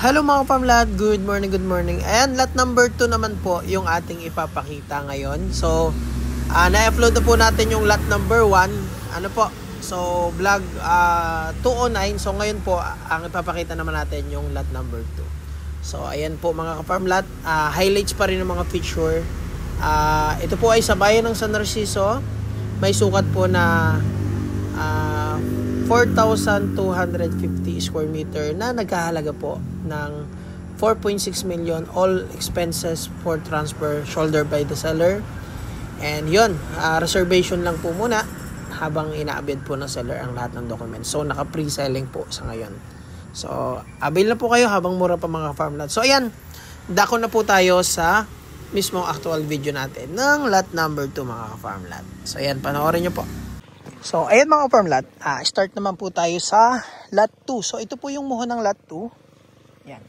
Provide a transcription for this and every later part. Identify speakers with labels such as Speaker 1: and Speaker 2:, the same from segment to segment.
Speaker 1: Hello mga farmlad, good morning. And lot number 2 naman po yung ating ipapakita ngayon. So, na-upload na po natin yung lot number 1. Ano po? So, vlog 209. So, ngayon po, ang ipapakita naman natin yung lot number 2. So, ayan po mga ka-farmlad. Highlights pa rin ng mga feature. Ito po ay sa bayan ng San Narciso. May sukat po na 4,250 square meter na nagkahalaga po ng 4.6 million, all expenses for transfer shouldered by the seller. And yun, reservation lang po muna habang inaabid po ng seller ang lahat ng documents. So naka pre-selling po sa ngayon. So avail na po kayo habang mura pa mga farmland. So ayan, dako na po tayo sa mismong actual video natin ng lot number 2 mga farmland. So ayan, panoorin nyo po. So, ayan mga farmlad, start naman po tayo sa lot 2. So, ito po yung muho ng lot 2. Yan.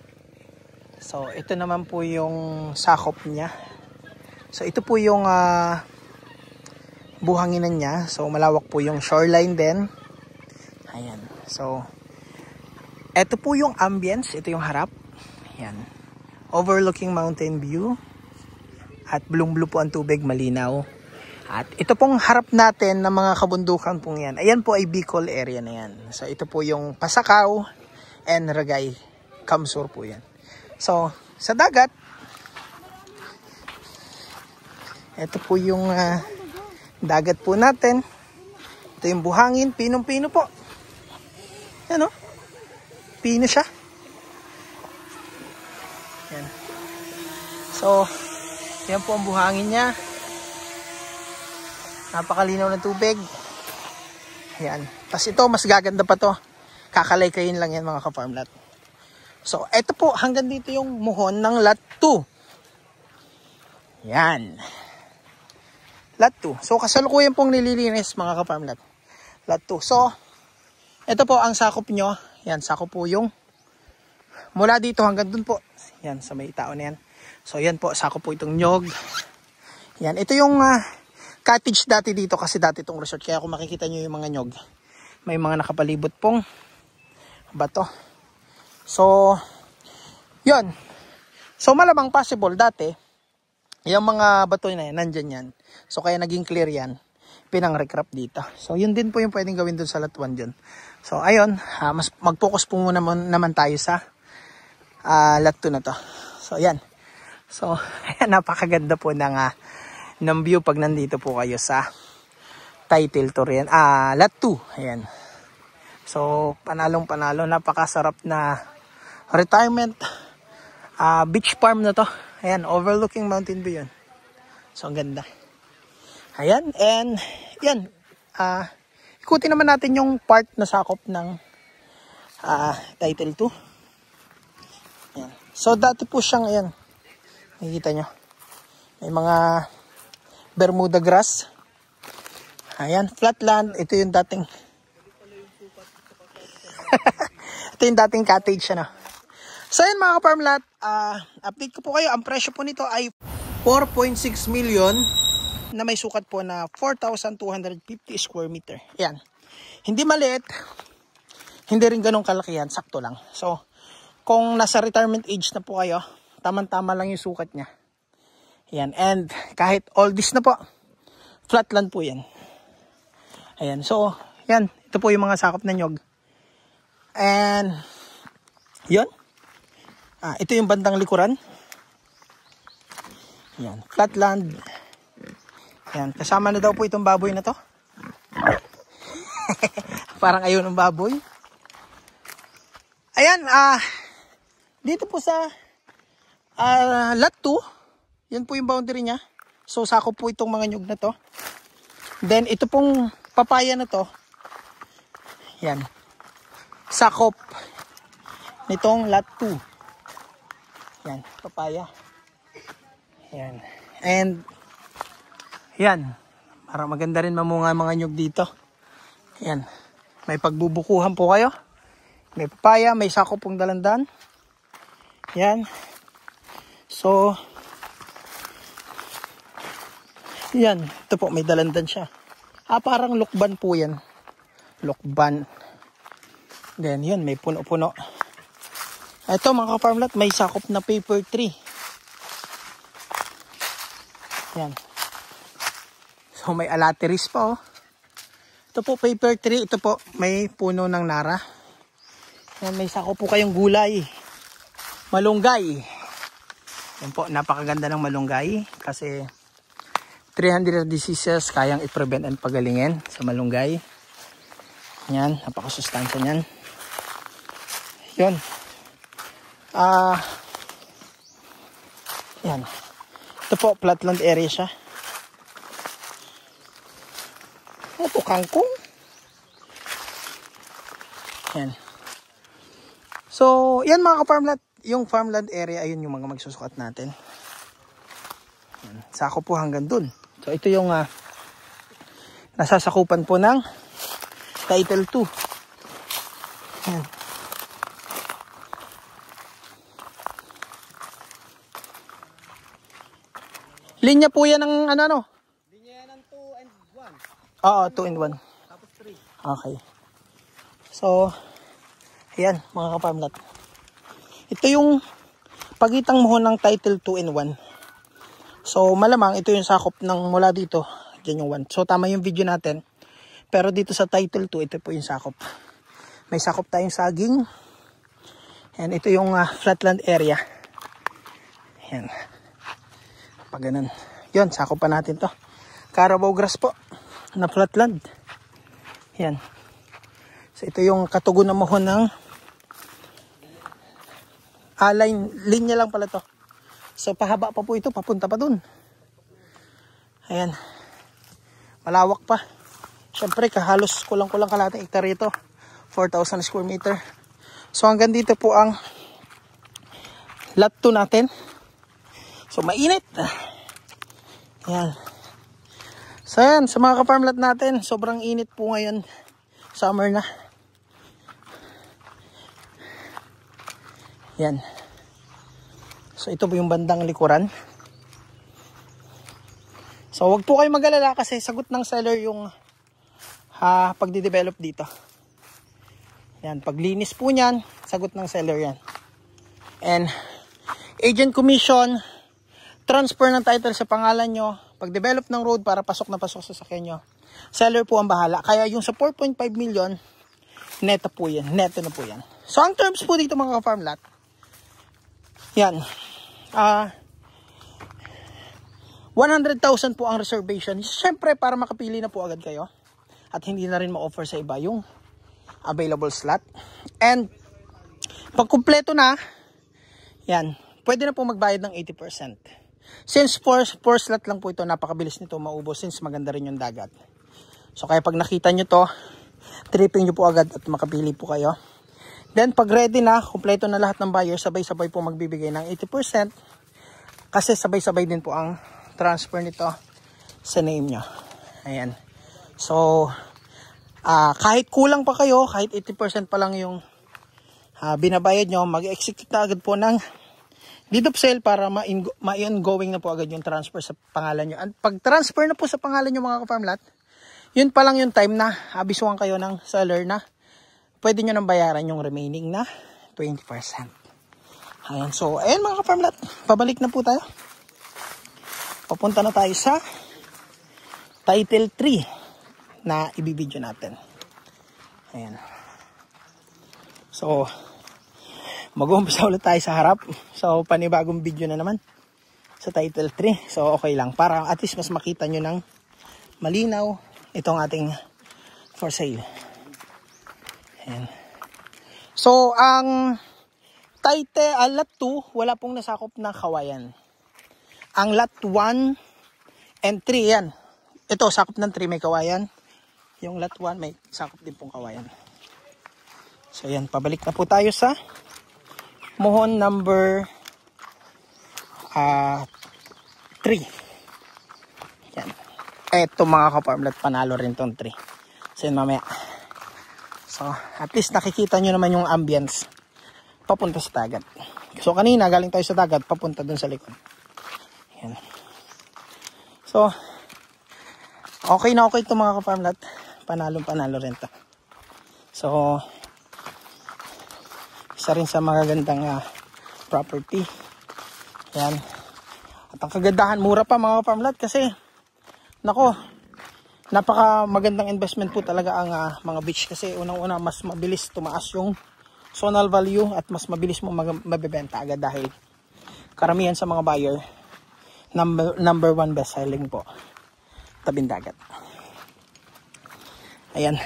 Speaker 1: So, ito naman po yung sakop niya. So, ito po yung buhanginan niya. So, malawak po yung shoreline din. Ayan. So, ito po yung ambience. Ito yung harap. Ayan. Overlooking mountain view. At blue po ang tubig, malinaw. At ito pong harap natin ng mga kabundukan pong yan. Ayan po ay Bicol area na yan. So ito po yung Pasakaw and Ragay. Kamsur po yan. So sa dagat, ito po yung dagat po natin. Ito yung buhangin. Pinong-pino po. Yan o. Pino siya. Yan. So yan po ang buhangin niya. Napakalinaw ng tubig. Ayan. Tapos ito, mas gaganda pa to. Kakalay-kayin lang yan mga ka-farmlot. So, ito po, hanggang dito yung muhon ng lot 2. Yan. Lot 2. So, kasalukuyan pong nililinis mga ka-farmlot. Lot 2. So, ito po ang sakop nyo. Yan, sakop po yung mula dito hanggang dun po. Yan, sa may tao na yan. So, yan po, sakop po itong nyog. Yan, ito yung cottage dati dito kasi dati itong resort. Kaya kung makikita nyo yung mga nyog, may mga nakapalibot pong bato. So, yun. So, malamang possible dati, yung mga bato na yan, nandyan yan. So, kaya naging clear yan. Pinang-recrap dito. So, yun din po yung pwedeng gawin dun sa lot 1 dyan. So, ayun. Mas mag-focus po muna naman tayo sa lot 2 na to. So, yan. So, napakaganda po ng view pag nandito po kayo sa title to rin. Lot 2. Ayan. So, panalong-panalo. Napakasarap na retirement beach farm na to. Ayan, overlooking mountain view yun. So, ang ganda. Ayan, and yan. Ikutin naman natin yung part na sakop ng title 2. Ayan. So, dati po siyang, ayan. Nakikita nyo. May mga Bermuda grass. Ayan, flatland. Ito yung dating ito yung dating cottage ano. So ayan mga ka-farmlot, update ko po kayo. Ang presyo po nito ay 4.6 million na may sukat po na 4,250 square meter. Ayan. Hindi maliit. Hindi rin ganun kalakihan. Sakto lang. So, kung nasa retirement age na po kayo, tamang-tama lang yung sukat niya. Ayan, and kahit all this na po, flatland po yan. Ayan, so, yan, ito po yung mga sakop na nyog. And, yun. Ito yung bandang likuran. Ayan, flatland. Ayan, kasama na daw po itong baboy na to. Parang ayaw ng baboy. Ayan, dito po sa lot 2, yan po yung boundary niya. So, sakop po itong mga nyug na to. Then, ito pong papaya na to. Yan. Sakop nitong lot 2. Yan, papaya. Yan. And, yan. Para maganda rin mamunga mga nyug dito. Yan. May pagbubukuhan po kayo. May papaya, may sakop pong dalandan. Yan. So, yan, ito po, may dalandan siya. Parang lukban po yan. Lukban. Then, yun, may puno-puno. Ito mga ka-farmlat, may sakop na paper tree. Yan. So may alateris pa oh. Ito po paper tree, ito po may puno ng nara. Yan, may sakop po kayong gulay. Malunggay. Yan po, napakaganda ng malunggay kasi 300 diseases kayang i-prevent and pagalingin sa malunggay. Yan, napakasustansya niyan. Yun. Yan. Ito po, flatland area siya. Ito, kangkong. Yan. So, yan mga ka-farmland. Yung farmland area, ayun yung mga magsusukat natin. Yan. Sako po hanggang dun. So, ito yung nasasakupan po ng Title 2. Yan. Linya po yan ng ano?
Speaker 2: Linya yan ng 2 and 1.
Speaker 1: Oo, 2 and 1.
Speaker 2: Tapos 3.
Speaker 1: Okay. So, ayan mga ka-farmlat. Ito yung pagitang mohon ng Title 2 and 1. So, malamang ito yung sakop ng mula dito. Diyan yung 1. So, tama yung video natin. Pero dito sa Title 2, ito po yung sakop. May sakop tayong saging. And ito yung flatland area. Ayan. Pag ganun. Yun, sakop pa natin to. Carabao grass po. Na flatland. Ayan. So, ito yung katugon na mohon ng linya lang pala to. So, pahaba pa po ito. Papunta pa dun. Ayan. Malawak pa. Siyempre, halos kulang-kulang kalating hektarya ito. 4,000 square meter. So, hanggang dito po ang lot 2 natin. So, mainit. Ayan. So, ayan. Sa mga ka-farm lot natin, sobrang init po ngayon. Summer na. Ayan. So, ito po yung bandang likuran. So, wag po kayo mag-alala kasi sagot ng seller yung pagdi-develop dito. Yan, paglinis po niyan, sagot ng seller yan. And, agent commission, transfer ng title sa pangalan nyo, pag-develop ng road para pasok na pasok sa sakyan nyo. Seller po ang bahala. Kaya yung sa 4.5 million, neto po yan. Neto na po yan. So, ang terms po dito mga ka-farm lot, yan. 100,000 po ang reservation. Siyempre, para makapili na po agad kayo. At hindi na rin ma-offer sa iba yung available slot. And, pag kumpleto na, yan, pwede na po magbayad ng 80%. Since 4 slot lang po ito, napakabilis nito maubos since maganda rin yung dagat. So, kaya pag nakita nyo to, tripping nyo po agad at makapili po kayo. Then, pag ready na, kumpleto na lahat ng buyer, sabay-sabay po magbibigay ng 80%. Kasi sabay-sabay din po ang transfer nito sa name nyo. Ayan. So, kahit kulang pa kayo, kahit 80% pa lang yung binabayad nyo, mag-execute na agad po ng deed of sale para ma-ongoing na po agad yung transfer sa pangalan nyo. At pag transfer na po sa pangalan nyo mga ka-farm lot, yun pa lang yung time na abisuhan kayo ng seller na pwede nyo nang bayaran yung remaining na 20%. Ayan. So, ayan mga ka-farm lot, pabalik na po tayo. Papunta na tayo sa Title 3 na ibibidyo natin. Ayan. So, mag-uumpisa ulit tayo sa harap. So, panibagong video na naman sa Title 3. So, okay lang. Para at least mas makita nyo ng malinaw itong ating for sale. Ayan. So, ang Title, lot 2, wala pong nasakop na kawayan. Ang lot 1 and 3, yan. Ito, sakop ng 3 may kawayan. Yung lot 1 may sakop din pong kawayan. So, yan. Pabalik na po tayo sa mohon number 3. Yan. Eto mga ka-farmlet, panalo rin tong 3. So, yan mamaya. So, at least nakikita nyo naman yung ambience papunta sa dagat. So, kanina galing tayo sa dagat, papunta dun sa likod. Yan. So, okay na okay ito mga ka-farm lot. Panalo rin to. So, Isa rin sa magagandang property. Yan. At ang kagandahan, mura pa mga farmland kasi, nako, napaka magandang investment po talaga ang mga beach kasi unang-una mas mabilis tumaas yung zonal value at mas mabilis mo mabibenta agad dahil karamihan sa mga buyer number one best selling po tabing dagat. Ayan.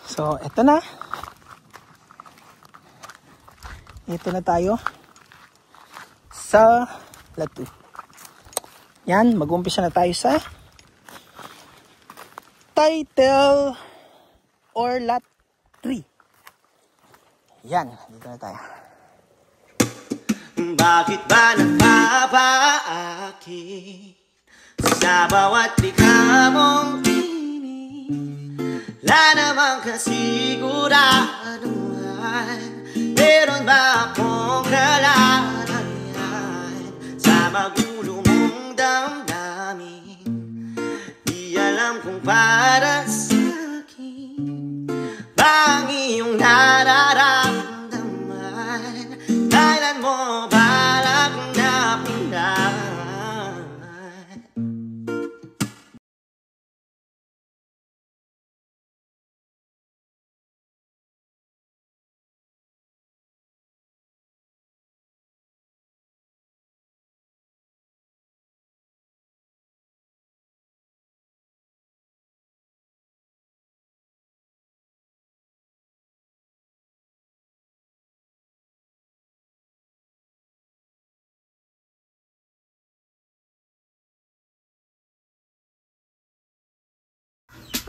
Speaker 1: So, eto na. Ito na tayo sa lot 2. Yan, mag-umpisa na tayo sa title or lot 3. Yan, dito na tayo.
Speaker 3: Bakit ba nagpapaakit sa bawat likha mong tinig? Wala namang kasiguraduhan, meron ba akong kalalagyan sa magulo mong damdamin? Di alam kung para sa'kin ba ang iyong nararamdaman? Kailan mo balak na pindahan?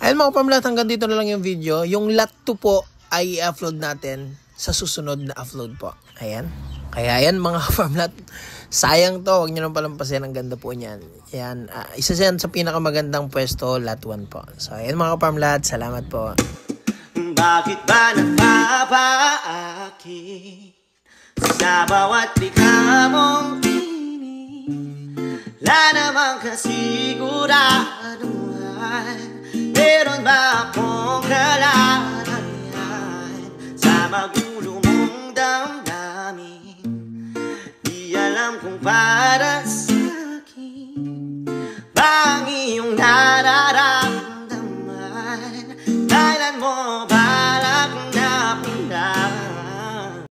Speaker 1: Ayun mga farmland, hanggang dito na lang yung video. Yung lot 2 po ay i-upload natin sa susunod na upload po. Ayan. Kaya yan mga farmland, sayang to, huwag nyo nang palampasin, ang ganda po niyan. Yan, isa yan sa pinakamagandang pwesto, lot 1 po. So ayan mga farmland, salamat po.
Speaker 3: Bakit ba nagpapaakit sa bawat likha mong tinig? Wala namang kasiguraduhan, meron ba akong kalalagyan sa magulo mong damdamin? Di alam kung para sa